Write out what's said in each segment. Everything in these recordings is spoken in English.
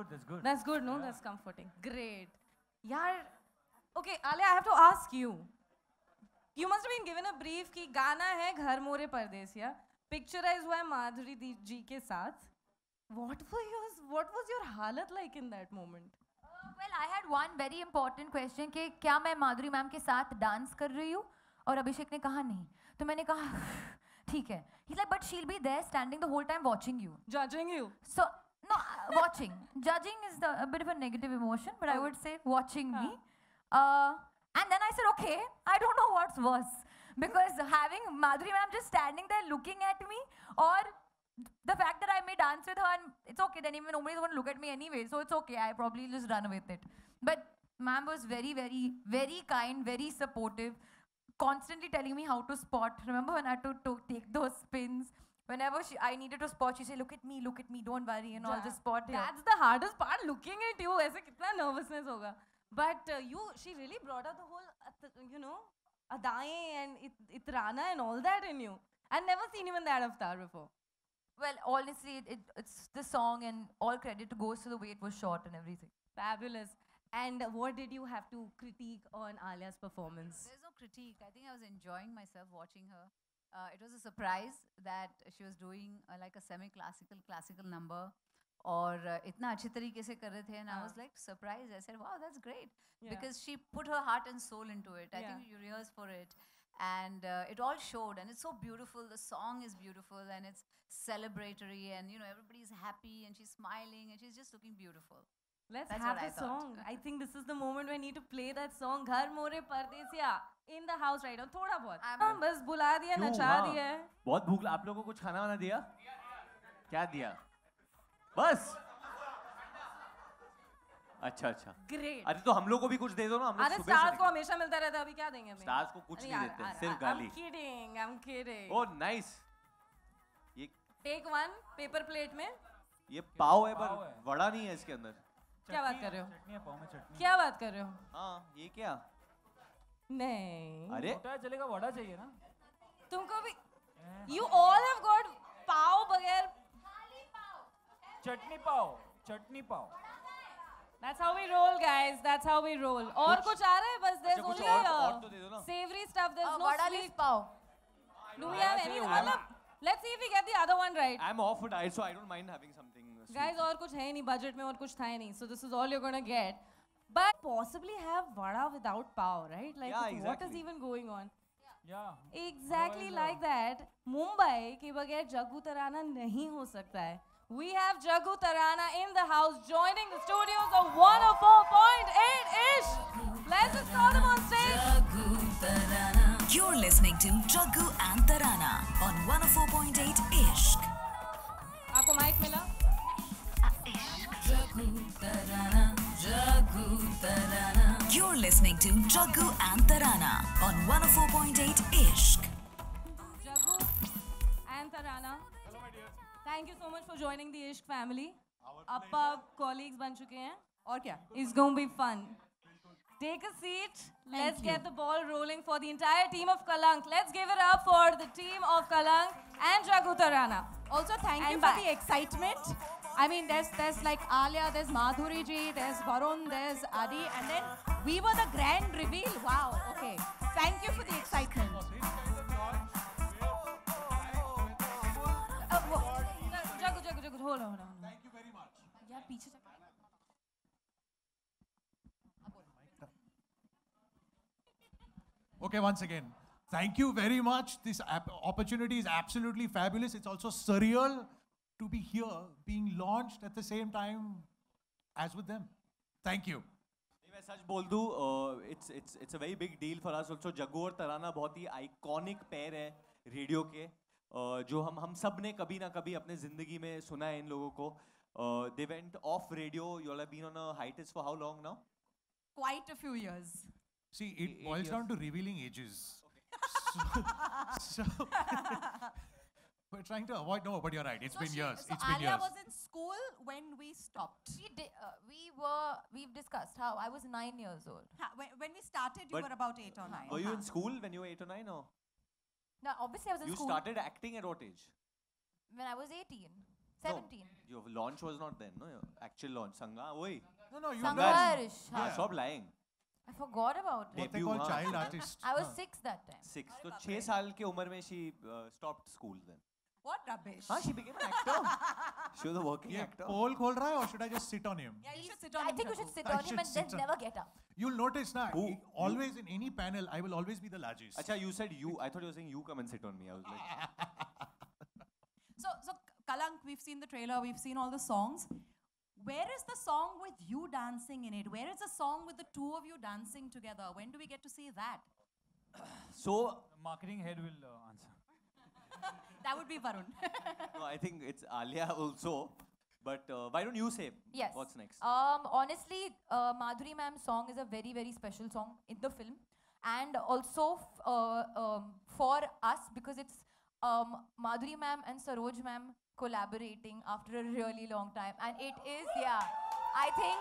good. That's good. That's good, no? Yeah. That's comforting. Great. Yaar, okay, Alia, I have to ask you. You must have been given a brief कि गाना है घर मोरे परदेसिया. Picturized हुआ है माधुरी जी के साथ. What was your हालत like in that moment? Well, I had one very important question कि क्या मैं माधुरी मैम के साथ डांस कर रही हूँ? और अभिषेक ने कहा नहीं. तो मैंने कहा ठीक है. He's like, but she'll be there standing the whole time watching you. Judging you. So no, watching. Judging is a bit of a negative emotion, but I would say watching me. And then I said, okay, I don't know what's worse. Because having Madhuri ma'am just standing there looking at me, or the fact that I may dance with her and it's okay, then even nobody's going to look at me anyway, so it's okay, I probably just run with it. But ma'am was very, very, very kind, very supportive, constantly telling me how to spot. Remember when I had to take those spins? Whenever I needed to spot, she said, look at me, don't worry, and I'll just spot here. That's the hardest part, looking at you. ऐसे कितना nervousness होगा. But she really brought out the whole, adaएं and itrana and all that in you. I've never seen even that avatar before. Well, honestly, it's the song, and all credit goes to the way it was shot and everything. Fabulous. And what did you have to critique on Alia's performance? There's no critique. I think I was enjoying myself watching her. It was a surprise that she was doing like a classical number. और इतना अच्छे तरीके से कर रहे थे, and I was like surprised. I said, wow, that's great. Because she put her heart and soul into it. I think you rehearsed for it. And it all showed, and it's so beautiful. The song is beautiful, and it's celebratory, and everybody's happy, and she's smiling, and she's just looking beautiful. Let's have the song. I think this is the moment we need to play that song, Ghar More Pardesiya, in the house right now. थोड़ा बहुत. बस बुला दिया, नचा दिया है. बहुत भूख. आप लोगों को कुछ खाना वाना दिया? क्या दिया? बस. अच्छा. Great. अरे तो हम लोग को भी कुछ दे दो ना. हम लोग अरे स्टार्स को हमेशा मिलता रहता है, अभी क्या देंगे हमें? स्टार्स को कुछ नहीं देते, सिर्फ गाली. I'm kidding. Oh, nice. ये Take one, paper plate में. ये पाव है पर वड़ा नहीं है इसके अंदर. क्या बात कर रहे हो? चटनी है, पाव में चटनी. क्या बात कर रहे हो? हाँ, ये क्या? नहीं. अरे छोटा चलेगा, वड़ा चाहिए ना? तुमको भी. You all have got पाव बगैर. चटनी पाव. That's how we roll, guys. That's how we roll. और कुछ आ रहा है बस. There's कुछ only और तो दे दो ना. savory stuff. There's no vada sweet. leaf pav. Do we have any? Let's see if we get the other one right. I'm off a diet, so I don't mind having something sweet. Guys, और कुछ है नहीं budget में, और कुछ था ही नहीं. So this is all you're gonna get. But possibly have vada without pav, right? Like what is even going on? Yeah. Exactly like that. Mumbai के बगैर जग्गू तराना नहीं हो सकता है. We have Jaggu Tarana in the house joining the studios of 104.8 Ish. Let's just call them on stage. Jaggu Tarana. You're listening to Jaggu and Tarana on 104.8 Ishq. आपको mic मिला? Jaggu Tarana. You're listening to Jaggu and Tarana on 104.8 Ishq. Jaggu and Tarana. Thank you so much for joining the Ishq family. Appa colleagues बन चुके हैं. और क्या? It's going to be fun. Take a seat. Let's get the ball rolling for the entire team of Kalank. Let's give it up for the team of Kalank and Jaggu Tarana. Also, thank you for the excitement. I mean, there's like Alia, there's Madhuri ji, there's Varun, there's Adi, and then we were the grand reveal. Wow. Okay. Thank you for the excitement. Jaggu, hold on. Thank you very much. यार पीछे जा. Okay, once again, thank you very much. This opportunity is absolutely fabulous. It's also surreal to be here, being launched at the same time as with them. Thank you. मैं सच बोल दूँ, it's a very big deal for us also. Jaggu और तराना बहुत ही iconic pair है radio के, जो हम सब ने कभी ना कभी अपने जिंदगी में सुना है इन लोगों को. They went off radio. You all have been on a hiatus for how long now? Quite a few years. See, it boils down to revealing ages. So we're trying to avoid. No, but you're right. It's been years. So It's been Alia years. was in school when we stopped. We've discussed how I was 9 years old. When we started, you But were about 8 or 9. Were you in school when you were 8 or 9 or? Now, obviously I was in You school started acting at what age? when I was 18. 17. Your launch was not then, no? Your actual launch. Sangha, oi. No, you Sangharsh. हाँ, stop lying. I forgot about it. What they Debut, call हाँ. child artists. I was हाँ. 6 that time. 6. तो 6 साल की उम्र में she stopped school then. What rubbish. हाँ, she became an actor. She was a working Yeah, actor. poll khol raha hai or should I just sit on him? Yeah, you should sit on I him, think you Raghu. should sit I on him should and then sit on- never get up. You'll notice now, Who? always in any panel, I will always be the largest. Acha, you said you. I thought you were saying you come and sit on me. I was like, So Kalank, we've seen the trailer, we've seen all the songs. Where is the song with you dancing in it? Where is the song with the two of you dancing together? When do we get to see that? so. Marketing head will answer. That would be Varun. No, I think it's Alia also. But why don't you say Yes. what's next? Honestly, Madhuri ma'am's song is a very, very special song in the film. And also for us, because it's Madhuri ma'am and Saroj ma'am collaborating after a really long time. And it is, yeah, I think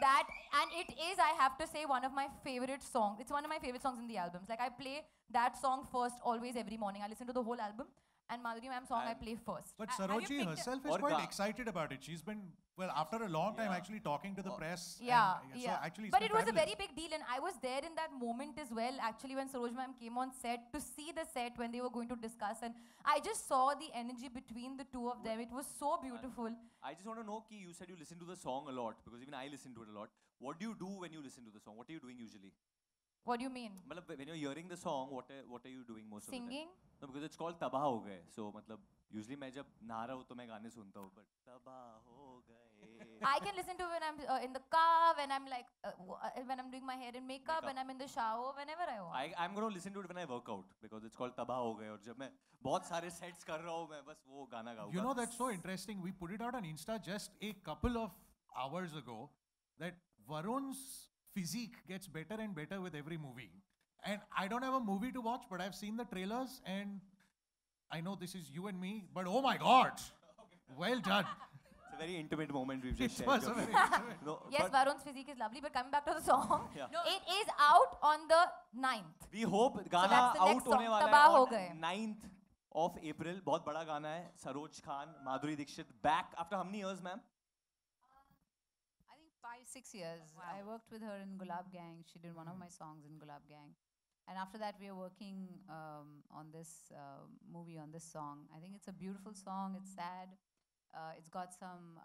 that, and it is, I have to say, one of my favorite songs. It's one of my favorite songs in the albums. Like, I play that song first always every morning. I listen to the whole album. And Madhuri ma'am's song I play first. But Have you Saroji picked herself Or is quite Ga- excited about it. She's been, well, after a long time actually talking to the press. Yeah, and, yeah. So actually, it's But been it was a fabulous. very big deal, and I was there in that moment as well. Actually, when Saroj ma'am came on set to see the set when they were going to discuss, and I just saw the energy between the two of them. It was so beautiful. I just want to know, Ki, you said you listen to the song a lot because even I listen to it a lot. What do you do when you listen to the song? What are you doing usually? What do you mean? मतलब when you're hearing the song, what are you doing most Singing? of the time? No, because it's called तबाह हो गए. So मतलब usually मैं जब नहा रहा हूँ तो मैं गाने सुनता हूँ. But तबाह हो गए. I can listen to when I'm in the car, when I'm like, when I'm doing my hair and makeup, when I'm in the shower, whenever I want. I'm going to listen to it when I work out because it's called तबाह हो गए. और जब मैं बहुत सारे sets कर रहा हूँ, मैं बस वो गाना गाऊँगा. You know, that's so interesting. We put it out on Insta just a couple of hours ago that Varun's physique gets better and better with every movie. And I don't have a movie to watch, but I've seen the trailers and I know this is you and me, but oh my God, well done. It's a very intimate moment we've just It shared. was a very intimate. No, Yes, but Varun's physique is lovely, but coming back to the song, Yeah. it is out on the 9th. we hope गाना that's the out next होने song, वाला तबाह है हो on गए. 9th of April. बहुत बड़ा गाना है. Saroj Khan, Madhuri Dixit back after how many years, ma'am? I think 5-6 years. I worked with her in Gulab Gang. She did one of my songs in Gulab Gang. And after that, we are working on this movie, on this song. I think it's a beautiful song. It's sad. It's got some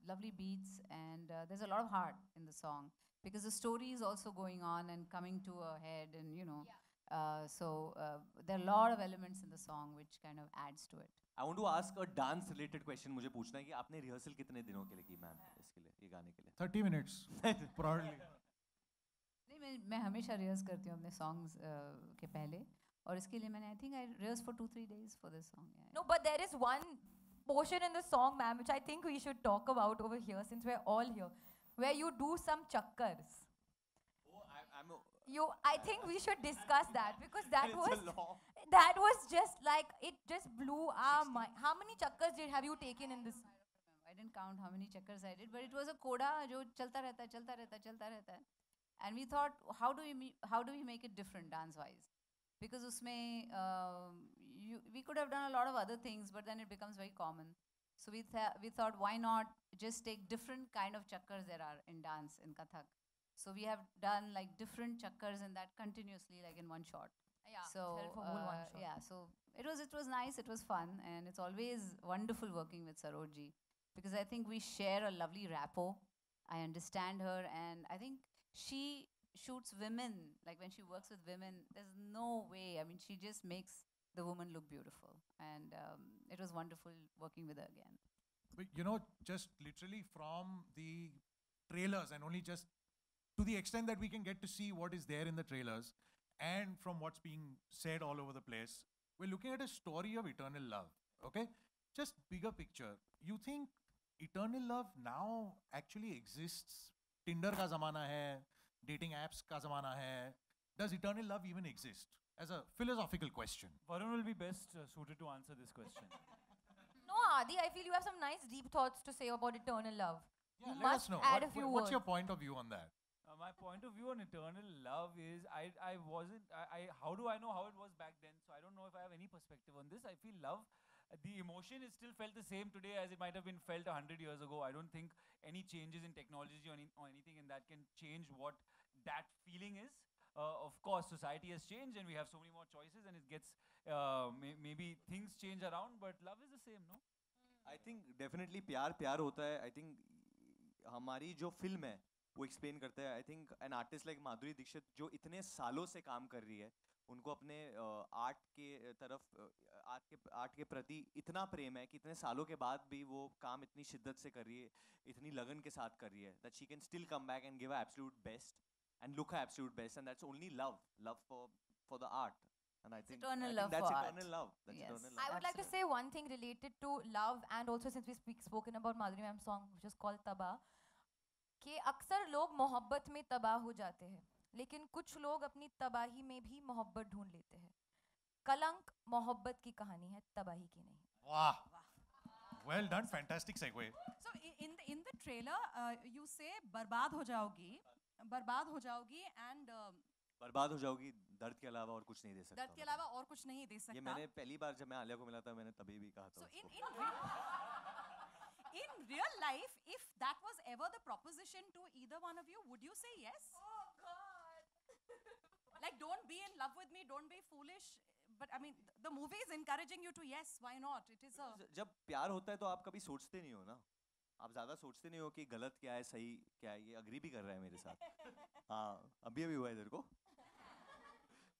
lovely beats. And there's a lot of heart in the song. Because the story is also going on and coming to a head. And, you know, so there are a lot of elements in the song which kind of adds to it. I want to ask a dance related question. मुझे पूछना है कि आपने rehearsal कितने दिनों के लिए की, मैम, इसके लिए, ये गाने के लिए? 30 minutes, probably. नहीं मैं हमेशा रिहर्स करती हूँ अपने सॉन्ग्स के पहले और इसके लिए मैंने I think I rehearse for 2-3 days for this song. Yeah. No, but there is one portion in the song, ma'am, which I think we should talk about over here since we're all here, where you do some chakkars. Oh, I'm I think we should discuss that because it's a long. that was just like, it just blew our mind. How many chakkars have you taken in this? I didn't count how many checkers I did, but it was a coda जो चलता रहता है, चलता रहता है, चलता रहता है. And we thought, how do we make it different dance-wise? Because उसमें we could have done a lot of other things, but then it becomes very common. So we thought, why not just take different kind of chakkars there are in dance in Kathak? So we have done like different chakkars in that continuously, like in one shot. Yeah, So for whole one shot. yeah, so it was nice, it was fun, and it's always wonderful working with Sarojji because I think we share a lovely rapport. I understand her, and I think she shoots women, like when she works with women, there's no way. I mean, she just makes the woman look beautiful, and it was wonderful working with her again. But you know, just literally from the trailers and only just to the extent that we can get to see what is there in the trailers and from what's being said all over the place, we're looking at a story of eternal love, okay? Just bigger picture. You think eternal love now actually exists? Tinder ka zamana hai, dating apps ka zamana hai. Does eternal love even exist? As a philosophical question. Varun will be best suited to answer this question. No, Adi, I feel you have some nice deep thoughts to say about eternal love. Yeah, You let must us know. add a few What's your words. point of view on that? My point of view on eternal love is how do I know how it was back then? So I don't know if I have any perspective on this. I feel love the emotion is still felt the same today as it might have been felt 100 years ago. I don't think any changes in technology or anything in that can change what that feeling is. Of course, society has changed and we have so many more choices, and it gets maybe things change around, but love is the same, no? I think definitely प्यार प्यार होता है. I think हमारी जो film है वो explain करता है. I think an artist like Madhuri Dixit जो इतने सालों से काम कर रही है, उनको अपने आर्ट के तरफ आर्ट के प्रति इतना प्रेम है कि इतने सालों के बाद भी वो काम इतनी शिद्दत से कर रही है, इतनी लगन के साथ कर रही है, that she can still come back and give her absolute best and look her absolute best, and that's only love for the art. And I think, eternal I love think that's for art. eternal love. That's Yes. eternal love. I would like to say one thing related to love, and also since we've spoken about Madhuri ma'am's song which is called Tabaa, कि अक्सर लोग मोहब्बत में तबाह हो जाते हैं, लेकिन कुछ लोग अपनी तबाही में भी मोहब्बत ढूंढ लेते हैं. कलंक मोहब्बत की कहानी है, तबाही की नहीं. Wow. Well done, fantastic segue. So in the trailer, you say बर्बाद हो जाओगी, and बर्बाद हो जाओगी, दर्द के अलावा और कुछ नहीं दे सकता. दर्द के अलावा और कुछ नहीं दे सकता. ये मैंने पहली बार जब मैं आलिया को मिला था, मैंने तभी भी कहा था. So in real life, if that was ever the proposition to either one of you, would you say yes? Oh God! Like, don't be in love with me, don't be foolish. But I mean, the movie is encouraging you to yes. Why not? It is a. जब प्यार होता है तो आप कभी सोचते नहीं हो ना. आप ज़्यादा सोचते नहीं हो कि गलत क्या है, सही क्या है. ये अग्री भी कर रहा है मेरे साथ. हाँ, अभी हुआ है इधर को.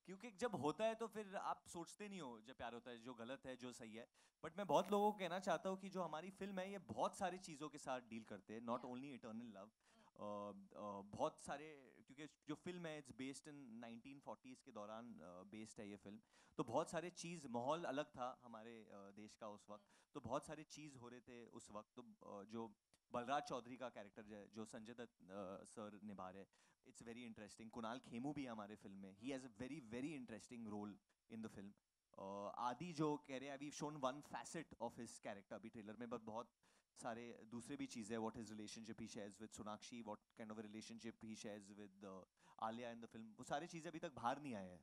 क्योंकि जब होता है तो फिर आप सोचते नहीं हो जब प्यार होता है जो गलत है जो सही है. बट मैं बहुत लोगों को कहना चाहता हूँ कि जो हमारी फिल्म है ये बहुत सारी चीज़ों के साथ डील करते हैं, नॉट ओनली इटर्नल लव. बहुत सारे, क्योंकि जो फिल्म है इट्स बेस्ड इन 1940s के दौरान बेस्ड है ये फिल्म, तो बहुत सारे चीज़, माहौल अलग था हमारे देश का उस वक्त, तो बहुत सारे चीज़ हो रहे थे उस वक्त. तो जो बलराज चौधरी का कैरेक्टर है जो संजय दत्त सर निभा रहे, it's very interesting. Kunal Khemu भी है हमारे फिल्म में, he has a very very interesting role in the film. Adi जो कह रहे हैं, अभी shown one facet of his character अभी ट्रेलर में, बट बहुत सारे दूसरे भी चीज़ें, what his relationship he shares with Sonakshi, what kind of relationship he shares with Alia in the film, वो सारी चीज़ें अभी तक बाहर नहीं आए हैं.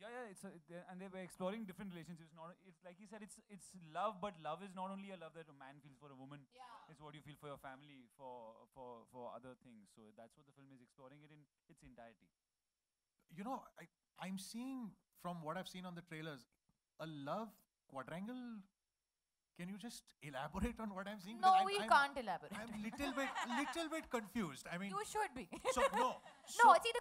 Yeah, and they were exploring different relationships. It's like he said, it's love, but love is not only a love that a man feels for a woman. Yeah. It's what you feel for your family, for other things. So that's what the film is exploring it in its entirety. You know, I'm seeing, from what I've seen on the trailers, a love quadrangle. Can you just elaborate on what I'm seeing? No, Because we I'm can't elaborate. I'm little bit confused. I mean, You should be. so no. No, see,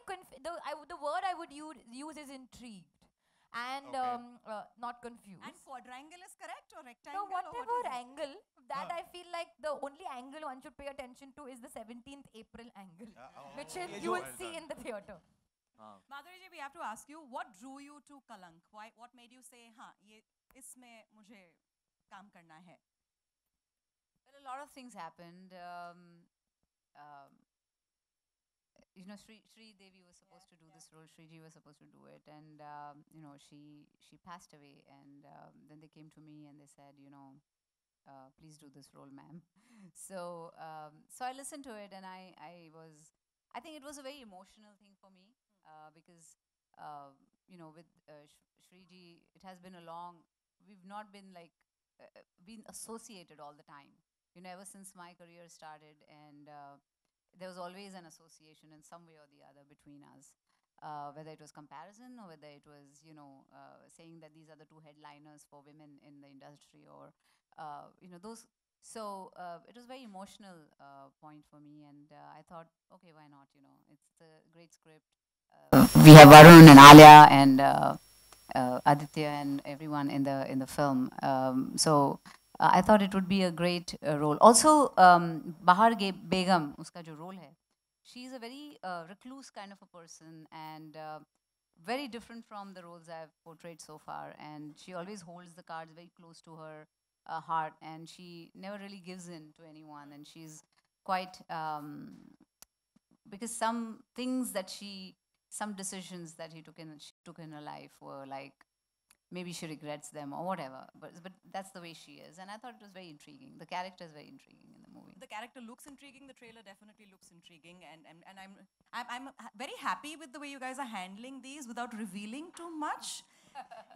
the word I would use is intrigued and Okay. not confused. And quadrangle is correct or No, rectangle? or whatever what is it? angle, that Huh. I feel like the only angle one should pay attention to is the 17th April angle, which oh, you will well see done. in the theater. हाँ. Madhuri ji, we have to ask you, what drew you to Kalank? What made you say, हाँ, ये इसमें मुझे काम करना है? Well, a lot of things happened. You know, Sri Devi was supposed to do this role. Sriji was supposed to do it, and you know, she passed away. And then they came to me and they said, you know, please do this role, ma'am. So I listened to it, and I think it was a very emotional thing for me because you know, with Sriji, it has been a long. We've not been like been associated all the time. You know, ever since my career started, and there was always an association in some way or the other between us, whether it was comparison or whether it was, you know, saying that these are the two headliners for women in the industry, or you know, those. So it was a very emotional point for me, and I thought, okay, why not? You know, it's a great script. We have Varun and Alia and Aditya and everyone in the film. So I thought it would be a great role. Also, Bahar Begum, uska jo role hai, she is a very recluse kind of a person, and very different from the roles I've portrayed so far. And she always holds the cards very close to her heart, and she never really gives in to anyone. And she's quite because some decisions that she took in her life were like, maybe she regrets them or whatever, but that's the way she is, and I thought it was very intriguing. The character is very intriguing in the movie. The character looks intriguing. The trailer definitely looks intriguing, and I'm very happy with the way you guys are handling these without revealing too much.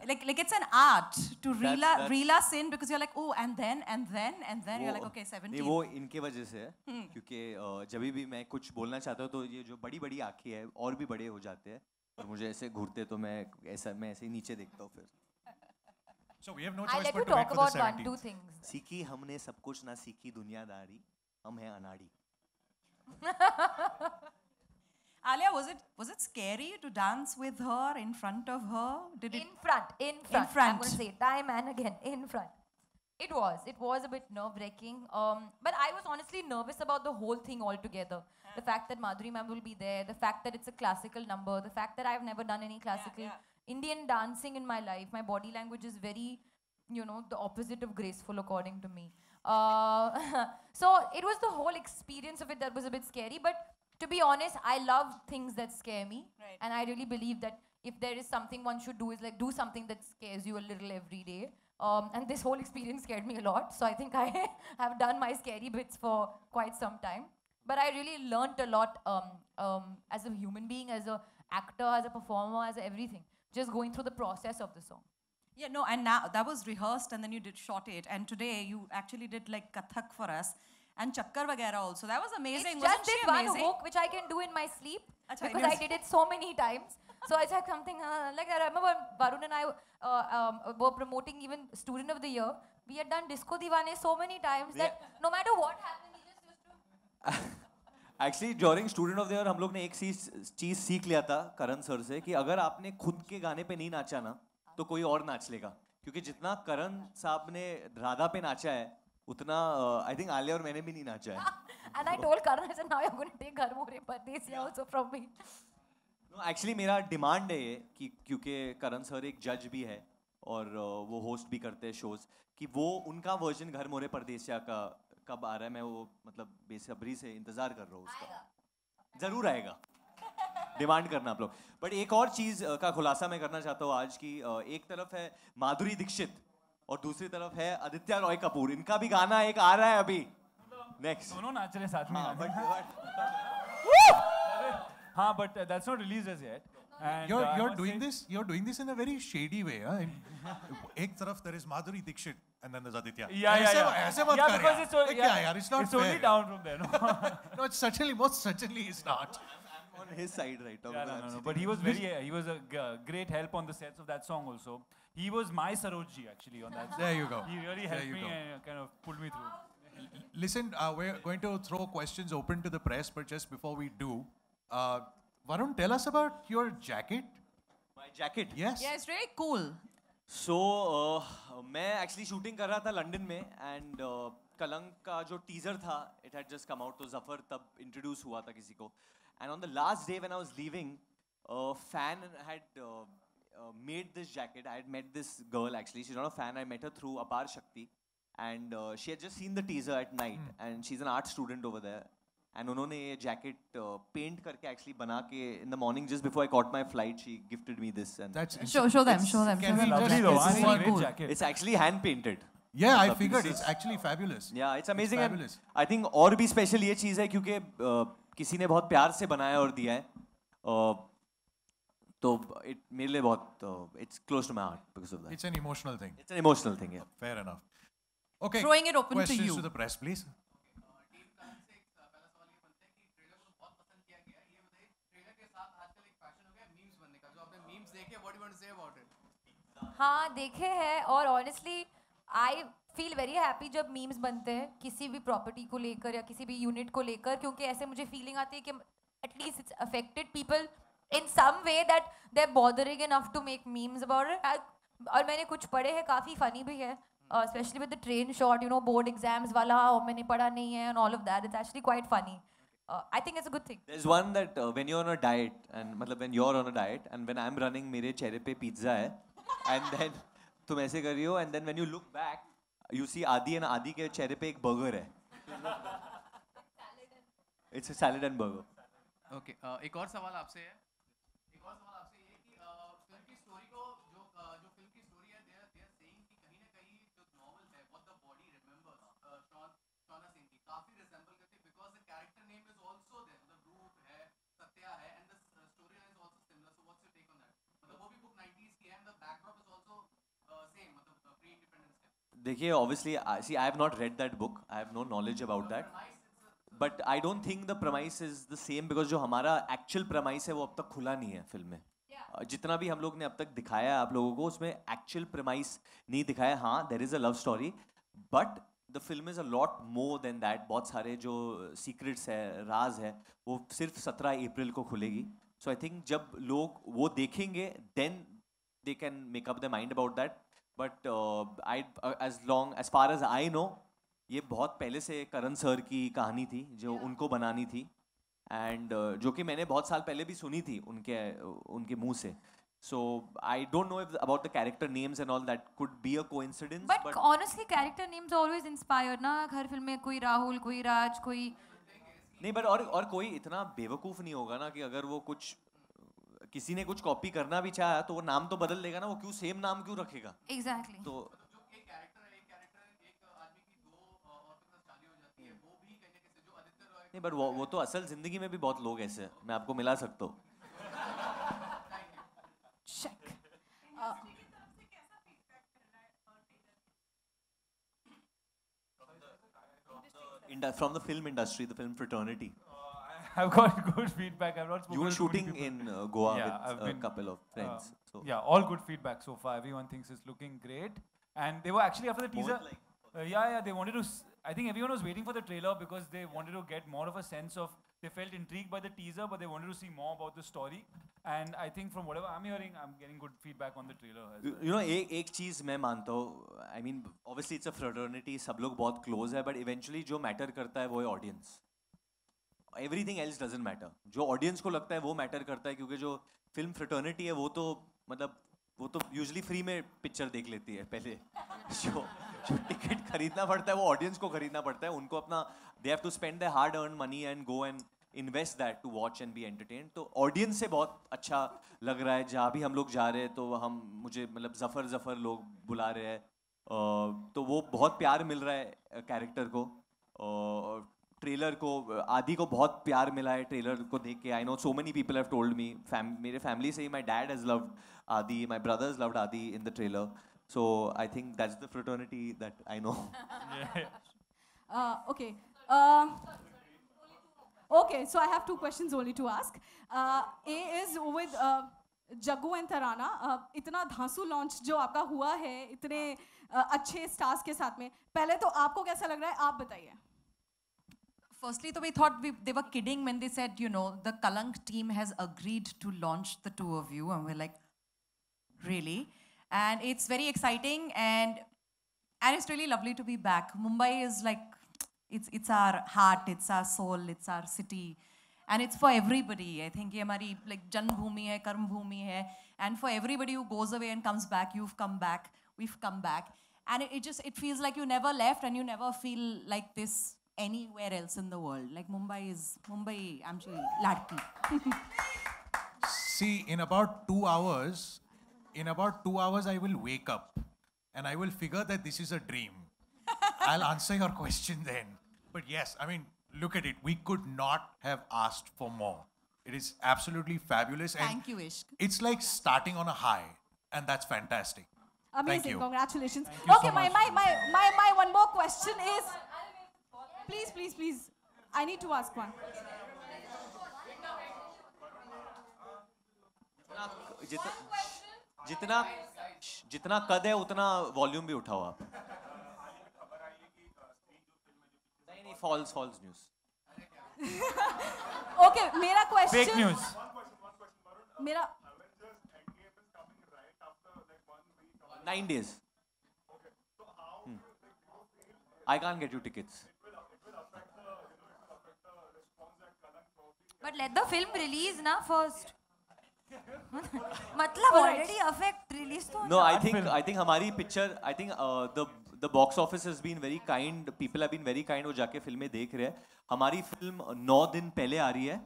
Like it's an art to reel that's- us in because you're like, oh, and then you're like, okay, 17. नहीं वो इनके वजह से है क्योंकि जब भी मैं कुछ बोलना चाहता हूँ तो ये जो बड़ी बड़ी आँखें हैं और भी बड़े हो जाते हैं और मुझे ऐसे घूरते तो मैं ऐसे ही नीचे देखता हूँ फिर So we have no I'll choice let but you to wait talk for the about one, 17th. two things. सीखी हमने सब कुछ ना सीखी दुनियादारी हम हैं अनाड़ी Alia, was it scary to dance with her in front of her? Did it? In front. I'm front. going to say it time and again, in front. It was a bit nerve-wracking. But I was honestly nervous about the whole thing altogether. The fact that Madhuri ma'am will be there, the fact that it's a classical number, the fact that I've never done any classical Indian dancing in my life. My body language is very, the opposite of graceful according to me. So it was the whole experience of it that was a bit scary. But to be honest, I love things that scare me. Right. And I really believe that if there is something one should do is like do something that scares you a little every day. And this whole experience scared me a lot. So I think I have done my scary bits for quite some time. But I really learnt a lot as a human being, as an actor, as a performer, as everything. Just going through the process of the song. Yeah, no, and now that was rehearsed and then you shot it. And today you actually did like Kathak for us and Chakkar Vagera also. That was amazing. It's just Wasn't she this one amazing? hook which I can do in my sleep Achha, because I did it so many times. So it's like something like I remember Varun and I were promoting even Student of the Year. We had done Disco Divane so many times that no matter what happened, we just used to. Actually during student of the year हम लोग ने एक चीज सीख लिया था करण sir से कि अगर आपने खुद के गाने पे नहीं नाचा ना तो कोई और नाच लेगा क्योंकि जितना करण साहब ने राधा पे नाचा है उतना आई थिंक आलिया और मैंने भी नहीं नाचा है And I told Karan, I said, now you're going to take Ghar More Pardesia also from me. Actually मेरा डिमांड है ये कि क्योंकि करण सर एक जज भी है और वो होस्ट भी करते हैं शोज कि वो उनका वर्जन घर मोरे परदेसिया का कब आ रहा है मैं वो मतलब बेसब्री से इंतजार कर रहा हूँ उसका जरूर आएगा डिमांड करना आप लोग बट एक और चीज का खुलासा मैं करना चाहता हूँ आज की एक तरफ है माधुरी दीक्षित और दूसरी तरफ है आदित्य रॉय कपूर इनका भी गाना एक आ रहा है अभी नेक्स्ट दोनों नाच रहे साथ में हाँ but that's not released as yet. And You're doing this in a very shady way. Huh? एक तरफ there is Madhuri Dixit and then there's Aditya. Yeah. ऐसे मत कर because यार. क्या यार? It's not it's fair. only down from there. No, No, it's most certainly is not. on his side right now. no. But he was a great help on the sets of that song also. He was my Sarojji actually on that. There you go. He really There helped you me go. and kind of pulled me through. Listen, we're going to throw questions open to the press, but just before we do, Varun, tell us about your jacket. My jacket. Yes. Yeah, it's really cool. So मैं actually shooting कर रहा था London में and कलंक का जो teaser था it had just come out तो जफर तब इंट्रोड्यूस हुआ था किसी को and on the last day when I was leaving fan had made this jacket. I had met this girl actually. She's not a fan. I met her through Apar Shakti, and she had just seen the teaser at night, and she's an art student over there. And उन्होंने ये jacket paint करके actually बना के in the morning just before I caught my flight, she gifted me this. And That's Show them. Can we Lovely just though, this huh? is Great cool. jacket. it's actually hand painted. Yeah, I मतलब figured this it's is- actually fabulous. Yeah, it's amazing. And fabulous. I think और भी special ये चीज़ है क्योंकि किसी ने बहुत प्यार से बनाया और दिया है तो मेरे लिए बहुत it's close to my heart because of that. It's an emotional thing. It's an emotional thing, yeah. Fair enough. Okay. Throwing it open to questions you. to the press, please. हाँ देखे हैं और honestly I feel very happy जब memes बनते हैं किसी भी property को लेकर या किसी भी यूनिट को लेकर क्योंकि ऐसे मुझे फीलिंग आती है कि at least it's affected people in some way that they are bothering enough to make memes about it और मैंने कुछ पढ़े हैं काफ़ी फनी भी है specially with the train shot you know board exams वाला और मैंने पढ़ा नहीं है and all of that it's actually quite funny I think it's a good thing. There's one that when you're on a diet and मतलब when you're on a diet and when I'm running मेरे चेहरे पे pizza है and then तुम ऐसे कर रही हो and then when you look back you see आदि and आदि के चेहरे पे एक बर्गर है. It's a salad and burger. Okay, एक और सवाल आपसे है कि फिल्म की स्टोरी को जो फिल्म की स्टोरी है they are saying कि कहीं ना कहीं जो नॉवल है what the body remembers शौना Singh की काफी रिसेंबल करती है because the character name is also there मतलब रूप है सत्या है and the story line is also similar so what's your take on that मतलब वो भी book 90s की है and the backdrop देखिए, obviously, see, I have not read that book. I have no knowledge about that. But I don't think the premise is the same because जो हमारा actual premise है वो अब तक खुला नहीं है फिल्म में. जितना भी हम लोग ने अब तक दिखाया है आप लोगों को उसमें actual premise नहीं दिखाया. हाँ, there is a love story, but the film is a lot more than that. बहुत सारे जो secrets है, राज है, वो सिर्फ 17 अप्रैल को खुलेगी. So I think जब लोग वो देखेंगे, then they can make up their mind about that. But as far as I know, ये बहुत पहले से करण सर की कहानी थी जो उनको बनानी थी, एंड जो कि मैंने बहुत साल पहले भी सुनी थी उनके मुंह से. So I don't know if about the character names and all that could be a coincidence. But honestly, character names are always inspired ना. हर फिल्म में कोई राहुल, कोई राज, कोई नहीं, but और कोई इतना बेवकूफ नहीं होगा ना कि अगर वो कुछ किसी ने कुछ कॉपी करना भी चाहा तो वो नाम तो बदल देगा ना. वो क्यों सेम नाम क्यों रखेगा? Exactly. तो एक कैरेक्टर एक आदमी की दो औरतों के साथ शादी हो जाती है, वो भी कहीं ना कहीं जो आदित्य रॉय. नहीं, बट वो तो असल जिंदगी में भी बहुत लोग ऐसे हैं, मैं आपको मिला सकता हूँ. Check. From the film industry, the film fraternity. I've got good feedback. I've not spoken You were to too many shooting people. in Goa Yeah, with I've a been, couple of friends. So Yeah, all good feedback so far. Everyone thinks it's looking great. And they were actually after the teaser. They wanted to. I think everyone was waiting for the trailer because they wanted to get more of a sense of. They felt intrigued by the teaser, but they wanted to see more about the story. And I think from whatever I'm hearing, I'm getting good feedback on the trailer as well. You know, एक चीज मैं मानता हूँ. I mean, obviously it's a fraternity. सब लोग बहुत close है, but eventually जो matter करता है वो है audience. Everything else doesn't matter. जो audience को लगता है वो matter करता है, क्योंकि जो film fraternity है वो तो usually free में picture देख लेती है पहले. जो ticket खरीदना पड़ता है वो audience को खरीदना पड़ता है. उनको अपना they have to spend their hard earned money and go and invest that to watch and be entertained. तो audience से बहुत अच्छा लग रहा है. जहाँ भी हम लोग जा रहे हैं तो मुझे मतलब जफर लोग बुला रहे हैं, तो वो बहुत प्यार मिल रहा है कैरेक्टर को. ट्रेलर को आदि को बहुत प्यार मिला है ट्रेलर को देख के. I know so many people have told me, मेरे फैमिली से ही माय डैड हैज लव्ड आदि, माय ब्रदर हैज लव्ड आदि in the trailer. So I think that's the fraternity that I know. Okay. Okay, so I have two questions only to ask. A is with Jaggu and Tarana. इतना धांसू launch जो आपका हुआ है इतने अच्छे stars के साथ में, पहले तो आपको कैसा लग रहा है, आप बताइए. Firstly, we thought they were kidding when they said, you know, the Kalank team has agreed to launch the two of you. And we're like, really? And it's very exciting, and it's really lovely to be back. Mumbai is like, it's our heart, it's our soul, it's our city. And it's for everybody. I think ये हमारी like Janmabhoomi है, Karmabhoomi है. And for everybody who goes away and comes back, you've come back, we've come back. And it feels like you never left, and you never feel like this anywhere else in the world. Like Mumbai, आमची लाडकी. See, in about 2 hours, I will wake up and I will figure that this is a dream. I'll answer your question then. But yes, I mean, look at it. We could not have asked for more. It is absolutely fabulous. Thank you, Ishq. It's like starting on a high, and that's fantastic. Amazing, Thank you. Congratulations. Thank you Okay, so my one more question is, please, I need to ask one. जितना कद है उतना volume भी उठाओ आप. नहीं, false news. Okay, मेरा question. Fake news. मेरा 9 days. I can't get you tickets. But let the film release na first. मतलब already affect release तो. No, I think हमारी picture, I think the box office has been very kind. People have been very kind. वो जाके फिल्में देख रहे हैं. हमारी फिल्म 9 दिन पहले आ रही है.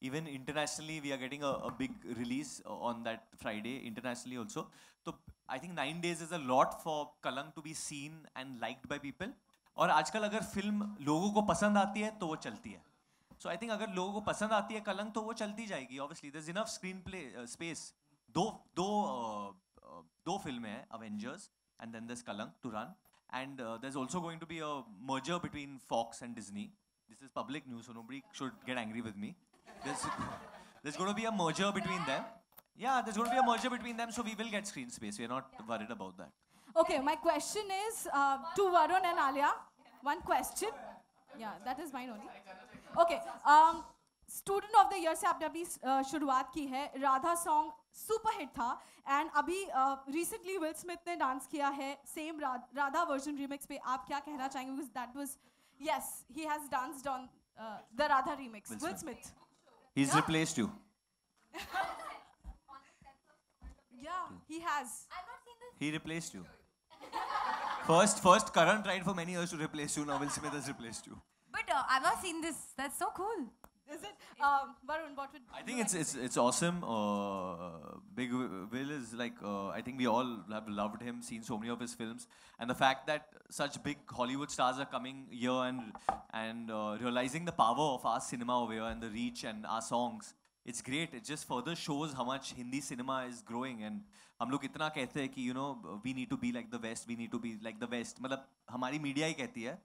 Even internationally, we are getting a big release on that Friday, internationally also. So I think 9 days is a lot for Kalank to be seen and liked by people. और आजकल अगर फिल्म लोगों को पसंद आती है तो वो चलती है. So I think अगर लोगों को पसंद आती है कलंक तो वो चलती जाएगी. Obviously, there's enough screenplay space. दो फिल्में हैं, Avengers and then there's Kalank to run. And there's also going to be a merger between Fox and Disney. This is public news, so nobody should get angry with me. There's going to be a merger between them. Yeah, there's going to be a merger between them, so we will get screen space. We're not worried about that. Okay, my question is to Varun and Alia. One question. Yeah, that is mine only. Okay, Student of the Year से आपने अभी शुरुआत की है. Radha song super hit था, and अभी recently Will Smith ने dance किया है same राधा version remix पे. आप क्या कहना चाहेंगे? Because that was, yes, he has danced on the Radha remix. Will Smith. He's replaced you. Yeah, he has. He replaced you. First, Karan tried for many years to replace you. Now Will Smith has replaced you. But I've not seen this. That's so cool. Is it? Varun, what would? I think it's awesome. Big Will is like I think we all have loved him, seen so many of his films, and the fact that such big Hollywood stars are coming here and realizing the power of our cinema over here and the reach and our songs. It's great. It just further shows how much Hindi cinema is growing, and हम लोग इतना कहते हैं कि we need to be like the West, we need to be like the West. मतलब हमारी media ही कहती है,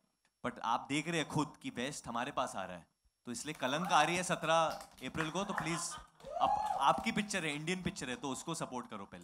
but आप देख रहे हैं खुद कि West हमारे पास आ रहा है. तो इसलिए कलंक आ रही है 17 अप्रैल को, तो प्लीज आपकी पिक्चर है, इंडियन पिक्चर है, तो उसको सपोर्ट करो पहले.